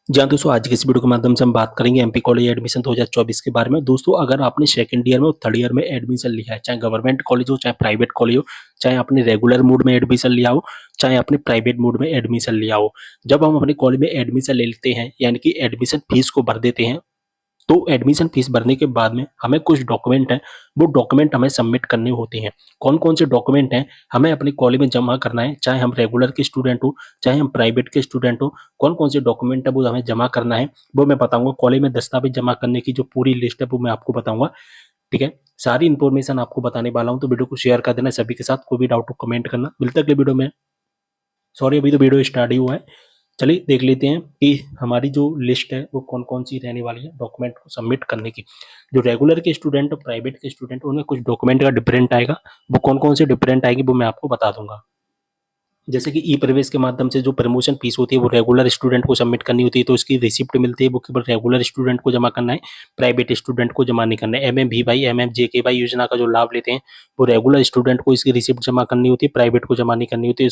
जी हाँ, दोस्तों आज की इस वीडियो के माध्यम से हम बात करेंगे एमपी कॉलेज एडमिशन 2024 के बारे में। दोस्तों अगर आपने सेकंड ईयर में और थर्ड ईयर में एडमिशन लिया है, चाहे गवर्नमेंट कॉलेज हो, चाहे प्राइवेट कॉलेज हो, चाहे आपने रेगुलर मोड में एडमिशन लिया हो, चाहे आपने प्राइवेट मोड में एडमिशन लिया हो, जब हम अपने कॉलेज में एडमिशन ले लेते हैं यानी कि एडमिशन फीस को भर देते हैं, तो एडमिशन फीस भरने के बाद में हमें कुछ डॉक्यूमेंट हैं, वो डॉक्यूमेंट हमें सबमिट करने होते हैं। कौन-कौन से डॉक्यूमेंट हैं हमें अपने कॉलेज में जमा करना है, चाहे हम रेगुलर के स्टूडेंट हो, चाहे हम प्राइवेट के स्टूडेंट हो, कौन-कौन से डॉक्यूमेंट है वो हमें जमा करना है, वो मैं बताऊँगा। कॉलेज में दस्तावेज जमा करने की जो पूरी लिस्ट है वो मैं आपको बताऊँगा, ठीक है? सारी इन्फॉर्मेशन आपको बताने वाला हूँ, तो वीडियो को शेयर कर देना सभी के साथ। कोई भी डाउट हो कमेंट करना। मिलते हैं अगले वीडियो में। सॉरी अभी तो वीडियो स्टार्ट ही हुआ है। चलिए देख लेते हैं कि हमारी जो लिस्ट है वो कौन-कौन सी रहने वाली है डॉक्यूमेंट को सबमिट करने की। जो रेगुलर के स्टूडेंट और प्राइवेट के स्टूडेंट उनमें कुछ डॉक्यूमेंट का डिफरेंट आएगा, वो कौन-कौन से डिफरेंट आएगी वो मैं आपको बता दूँगा। जैसे कि ई-प्रवेश के माध्यम से जो प्रमोशन फीस होती है वो रेगुलर स्टूडेंट को सबमिट करनी होती है, तो उसकी रिसिप्ट मिलती है, वो केवल रेगुलर स्टूडेंट को जमा करना है, प्राइवेट स्टूडेंट को जमा नहीं करना है। एमएमवीवाई, एमएफजेकेवाई योजना का जो लाभ लेते हैं, वो रेगुलर स्टूडेंट को इसकी रिसिप्ट जमा करनी होती है, प्राइवेट को जमा नहीं करनी होती है।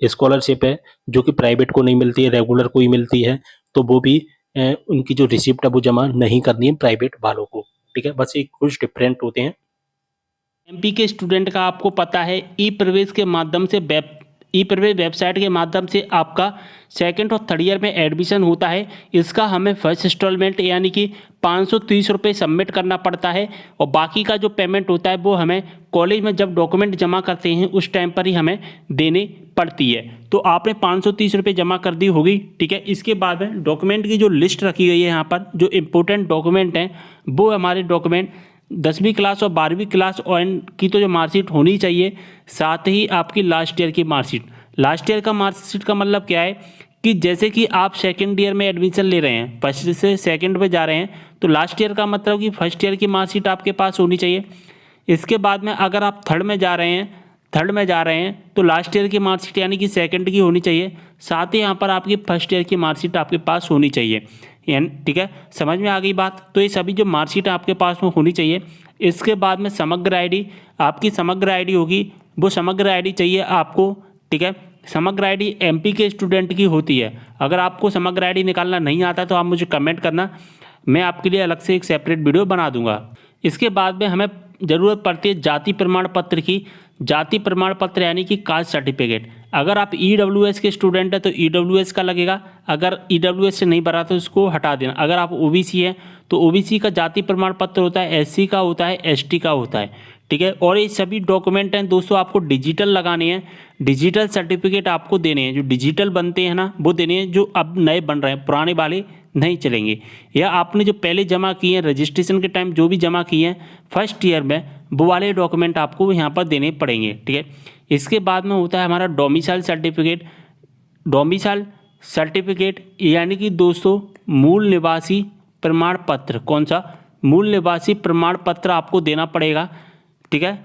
स्कॉलरशिप है जो कि प्राइवेट को नहीं मिलती है, रेगुलर को ही मिलती है, तो वो भी उनकी जो रिसिप्ट है वो जमा नहीं करनी है प्राइवेट वालों को, ठीक है? बस ये कुछ डिफरेंट होते हैं। एमपी के स्टूडेंट का आपको पता है ई प्रवेश के माध्यम से ई प्रवेश वेबसाइट के माध्यम से आपका सेकंड और थर्ड ईयर में एडमिशन होता है। इसका हमें फर्स्ट इंस्टॉलमेंट यानी कि 530 रुपये सबमिट करना पड़ता है, और बाकी का जो पेमेंट होता है वो हमें कॉलेज में जब डॉक्यूमेंट जमा करते हैं उस टाइम पर ही हमें देनी पड़ती है। तो आपने 530 रुपये जमा कर दी होगी, ठीक है। इसके बाद में डॉक्यूमेंट की जो लिस्ट रखी गई है यहाँ पर, जो इम्पोर्टेंट डॉक्यूमेंट हैं वो हमारे डॉक्यूमेंट 10वीं क्लास और 12वीं क्लास की तो जो मार्कशीट होनी चाहिए, साथ ही आपकी लास्ट ईयर की मार्कशीट। लास्ट ईयर का मार्कशीट का मतलब क्या है कि जैसे कि आप सेकंड ईयर में एडमिशन ले रहे हैं, फर्स्ट से सेकंड में जा रहे हैं, तो लास्ट ईयर का मतलब कि फर्स्ट ईयर की मार्कशीट आपके पास होनी चाहिए। इसके बाद में अगर आप थर्ड में जा रहे हैं तो लास्ट ईयर की मार्कशीट यानी कि सेकंड की होनी चाहिए, साथ ही यहाँ पर आपकी फर्स्ट ईयर की मार्कशीट आपके पास होनी चाहिए, यानी ठीक है। समझ में आ गई बात? तो ये सभी जो मार्कशीट आपके पास में होनी चाहिए। इसके बाद में समग्र आईडी, आपकी समग्र आईडी होगी, वो समग्र आईडी चाहिए आपको, ठीक है। समग्र आईडी एमपी के स्टूडेंट की होती है। अगर आपको समग्र आईडी निकालना नहीं आता तो आप मुझे कमेंट करना, मैं आपके लिए अलग से एक सेपरेट वीडियो बना दूंगा। इसके बाद में हमें ज़रूरत पड़ती है जाति प्रमाण पत्र की। जाति प्रमाण पत्र यानी कि कास्ट सर्टिफिकेट। अगर आप ईडब्ल्यूएस के स्टूडेंट हैं तो ईडब्ल्यूएस का लगेगा, अगर ईडब्ल्यूएस से नहीं भरा तो उसको हटा देना। अगर आप ओबीसी हैं तो ओबीसी का जाति प्रमाण पत्र होता है, एससी का होता है, एसटी का होता है, ठीक है। और ये सभी डॉक्यूमेंट हैं दोस्तों आपको डिजिटल लगाने हैं, डिजिटल सर्टिफिकेट आपको देने हैं। जो डिजिटल बनते हैं ना वो देने हैं, जो अब नए बन रहे हैं, पुराने वाले नहीं चलेंगे। या आपने जो पहले जमा किए हैं रजिस्ट्रेशन के टाइम जो भी जमा किए हैं फर्स्ट ईयर में, वो वाले डॉक्यूमेंट आपको यहाँ पर देने पड़ेंगे, ठीक है। इसके बाद में होता है हमारा डोमिसाइल सर्टिफिकेट। डोमिसाइल सर्टिफिकेट यानी कि दोस्तों मूल निवासी प्रमाण पत्र। कौन सा? मूल निवासी प्रमाण पत्र आपको देना पड़ेगा, ठीक है।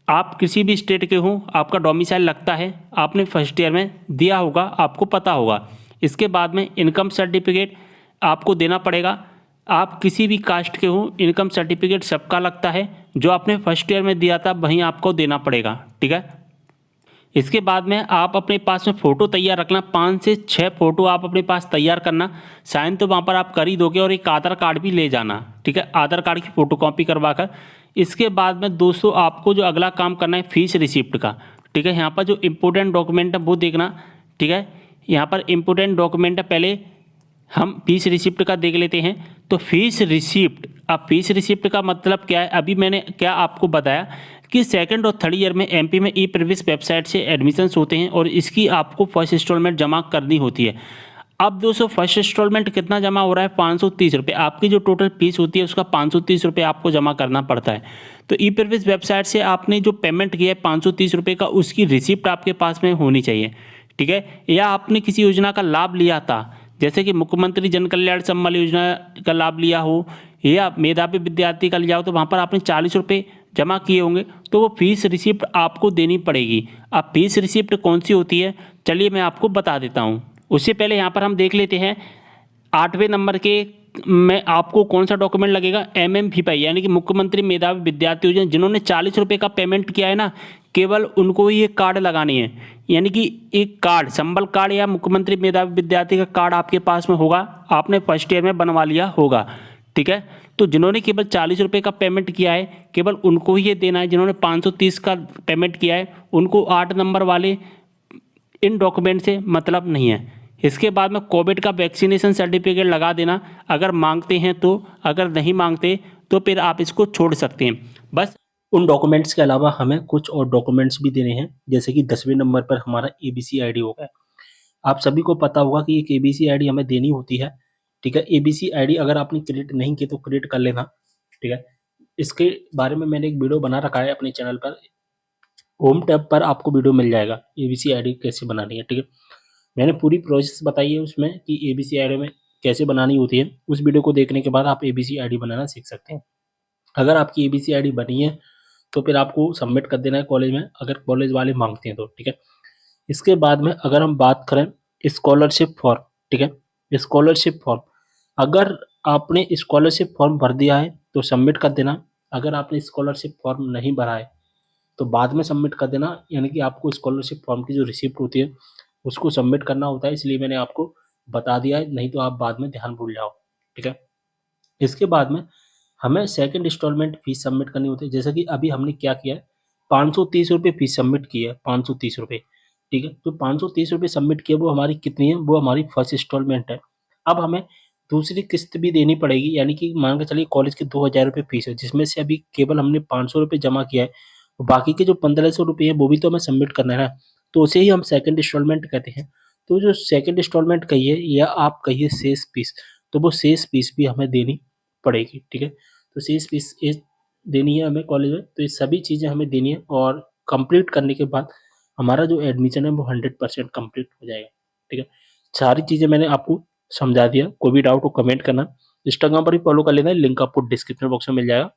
आप किसी भी स्टेट के हों, आपका डोमिसाइल लगता है, आपने फर्स्ट ईयर में दिया होगा, आपको पता होगा। इसके बाद में इनकम सर्टिफिकेट आपको देना पड़ेगा। आप किसी भी कास्ट के हों, इनकम सर्टिफिकेट सबका लगता है, जो आपने फर्स्ट ईयर में दिया था वहीं आपको देना पड़ेगा, ठीक है। इसके बाद में आप अपने पास में फ़ोटो तैयार रखना, 5 से 6 फ़ोटो आप अपने पास तैयार करना। साइन तो वहाँ पर आप कर ही दोगे, और एक आधार कार्ड भी ले जाना, ठीक है, आधार कार्ड की फ़ोटोकॉपी करवा कर। इसके बाद में दोस्तों आपको जो अगला काम करना है फीस रिसिप्ट का, ठीक है। यहाँ पर जो इम्पोर्टेंट डॉक्यूमेंट है वो देखना, ठीक है। यहाँ पर इम्पोर्टेंट डॉक्यूमेंट है, पहले हम फीस रिसिप्ट का देख लेते हैं। तो फीस रिसिप्ट, अब फीस रिसिप्ट का मतलब क्या है? अभी मैंने क्या आपको बताया कि सेकंड और थर्ड ईयर में एमपी में ई प्रवेश वेबसाइट से एडमिशन्स होते हैं, और इसकी आपको फर्स्ट इंस्टॉलमेंट जमा करनी होती है। अब दोस्तों फर्स्ट इंस्टॉलमेंट कितना जमा हो रहा है? 530 रुपये। आपकी जो टोटल फीस होती है उसका 530 रुपये आपको जमा करना पड़ता है। तो ई प्रवेश वेबसाइट से आपने जो पेमेंट किया है 530 रुपये का, उसकी रिसिप्ट आपके पास में होनी चाहिए, ठीक है। या आपने किसी योजना का लाभ लिया था, जैसे कि मुख्यमंत्री जन कल्याण सम्मान योजना का लाभ लिया हो, या मेधावी विद्यार्थी का लिया हो, तो वहाँ पर आपने 40 रुपये जमा किए होंगे, तो वो फीस रिसिप्ट आपको देनी पड़ेगी। अब फीस रिसिप्ट कौन सी होती है, चलिए मैं आपको बता देता हूँ। उससे पहले यहाँ पर हम देख लेते हैं 8वें नंबर के में आपको कौन सा डॉक्यूमेंट लगेगा? एमएमवीवाई यानी कि मुख्यमंत्री मेधावी विद्यार्थी योजना। जिन्होंने 40 रुपये का पेमेंट किया है ना, केवल उनको ये कार्ड लगानी है, यानी कि एक कार्ड, संबल कार्ड या मुख्यमंत्री मेधावी विद्यार्थी का कार्ड आपके पास में होगा, आपने फर्स्ट ईयर में बनवा लिया होगा, ठीक है। तो जिन्होंने केवल 40 रुपये का पेमेंट किया है, केवल उनको ही ये देना है। जिन्होंने 530 का पेमेंट किया है, उनको 8 नंबर वाले इन डॉक्यूमेंट से मतलब नहीं है। इसके बाद में कोविड का वैक्सीनेशन सर्टिफिकेट लगा देना, अगर मांगते हैं तो, अगर नहीं मांगते तो फिर आप इसको छोड़ सकते हैं। बस उन डॉक्यूमेंट्स के अलावा हमें कुछ और डॉक्यूमेंट्स भी देने हैं, जैसे कि 10वें नंबर पर हमारा एबीसी आईडी होगा। आप सभी को पता होगा कि एक एबीसी आईडी हमें देनी होती है, ठीक है। एबीसी आईडी अगर आपने क्रिएट नहीं की तो क्रिएट कर लेना, ठीक है। इसके बारे में मैंने एक वीडियो बना रखा है अपने चैनल पर, होम टैब पर आपको वीडियो मिल जाएगा, एबीसी आईडी कैसे बनानी है, ठीक है। मैंने पूरी प्रोसेस बताई है उसमें कि एबीसी आईडी में कैसे बनानी होती है। उस वीडियो को देखने के बाद आप एबीसी आईडी बनाना सीख सकते हैं। अगर आपकी एबीसी आईडी बनी है तो फिर आपको सबमिट कर देना है कॉलेज में, अगर कॉलेज वाले मांगते हैं तो, ठीक है। इसके बाद में अगर हम बात करें स्कॉलरशिप फॉर्म, ठीक है, स्कॉलरशिप फॉर्म, अगर आपने स्कॉलरशिप फॉर्म भर दिया है तो सबमिट कर देना। अगर आपने स्कॉलरशिप फॉर्म नहीं भरा है तो बाद में सबमिट कर देना, यानी कि आपको स्कॉलरशिप फॉर्म की जो रिसिप्ट होती है उसको सबमिट करना होता है, इसलिए मैंने आपको बता दिया है, नहीं तो आप बाद में ध्यान भूल जाओ, ठीक है। इसके बाद में हमें सेकंड इंस्टॉलमेंट फीस सबमिट करनी होती है, जैसे कि अभी हमने क्या किया है, 530 रुपये फीस सबमिट की है, 530 रुपये, ठीक है। तो 530 रुपये सबमिट किए, वो हमारी कितनी है, वो हमारी फर्स्ट इंस्टॉलमेंट है। अब हमें दूसरी किस्त भी देनी पड़ेगी, यानी कि मान के चलिए कॉलेज की 2000 रुपये फीस है, जिसमें से अभी केवल हमने 500 रुपये जमा किया है, बाकी के जो 1500 रुपये है वो भी तो हमें सबमिट करना है ना, तो उसे ही हम सेकंड इंस्टॉलमेंट कहते हैं। तो जो सेकंड इंस्टॉलमेंट कहिए या आप कहिए शेष फीस, तो वो शेष फीस भी हमें देनी पड़ेगी, ठीक है। तो शेष फीस देनी है हमें कॉलेज में, तो ये सभी चीज़ें हमें देनी है, और कंप्लीट करने के बाद हमारा जो एडमिशन है वो 100% कंप्लीट हो जाएगा, ठीक है। सारी चीज़ें मैंने आपको समझा दिया, कोई भी डाउट हो कमेंट करना। इंस्टाग्राम पर भी फॉलो कर लेना, लिंक आपको डिस्क्रिप्शन बॉक्स में मिल जाएगा।